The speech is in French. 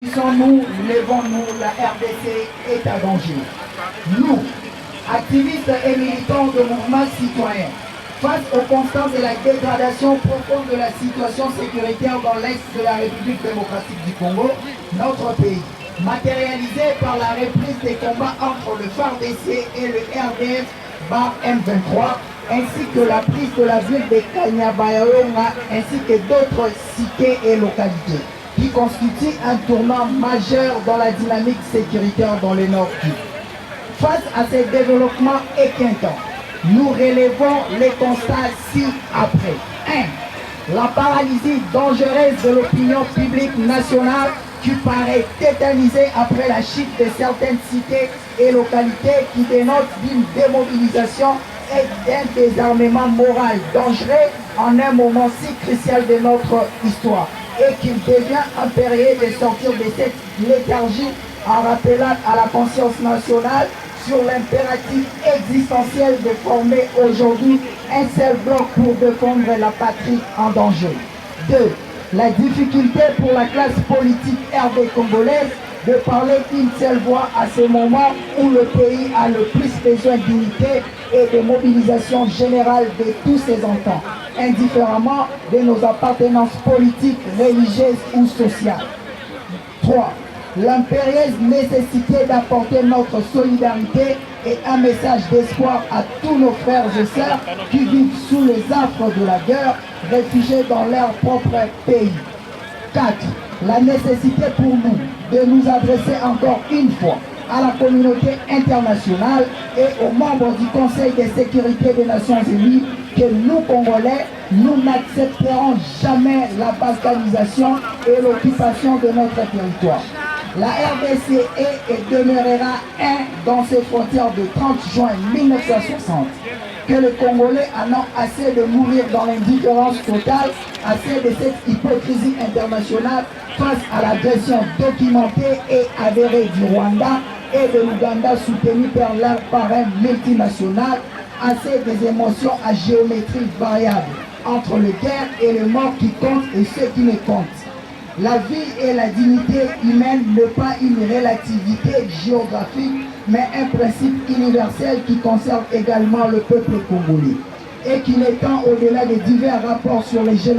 Nous, levons-nous, la RDC est à danger. Nous, activistes et militants de mouvements citoyens, face aux constances de la dégradation profonde de la situation sécuritaire dans l'Est de la République démocratique du Congo, notre pays, matérialisé par la reprise des combats entre le FARDC et le RDF M23, ainsi que la prise de la ville de Kanyabayonga, ainsi que d'autres cités et localités, qui constitue un tournant majeur dans la dynamique sécuritaire dans le Nord Kivu. Face à ces développements équintants, nous relevons les constats ci-après. 1. La paralysie dangereuse de l'opinion publique nationale qui paraît tétanisée après la chute de certaines cités et localités qui dénotent d'une démobilisation et d'un désarmement moral dangereux en un moment si crucial de notre histoire, et qu'il devient impérieux de sortir de cette léthargie en rappelant à la conscience nationale sur l'impératif existentiel de former aujourd'hui un seul bloc pour défendre la patrie en danger. 2. La difficulté pour la classe politique RD congolaise de parler d'une seule voix à ce moment où le pays a le plus besoin d'unité et de mobilisation générale de tous ses enfants, indifféremment de nos appartenances politiques, religieuses ou sociales. 3. L'impérieuse nécessité d'apporter notre solidarité et un message d'espoir à tous nos frères et sœurs qui vivent sous les affres de la guerre, réfugiés dans leur propre pays. 4. La nécessité pour nous de nous adresser encore une fois à la communauté internationale et aux membres du Conseil de sécurité des Nations Unies que nous, Congolais, nous n'accepterons jamais la balkanisation et l'occupation de notre territoire. La RDC est et demeurera dans ses frontières de 30 juin 1960. Que les Congolais en ont assez de mourir dans l'indifférence totale, assez de cette hypocrisie internationale face à l'agression documentée et avérée du Rwanda et de l'Ouganda soutenue par un multinational, assez des émotions à géométrie variable entre les guerres et les morts qui comptent et ceux qui ne comptent. La vie et la dignité humaine n'est pas une relativité géographique, mais un principe universel qui concerne également le peuple congolais et qui n'étend au-delà des divers rapports sur les génocides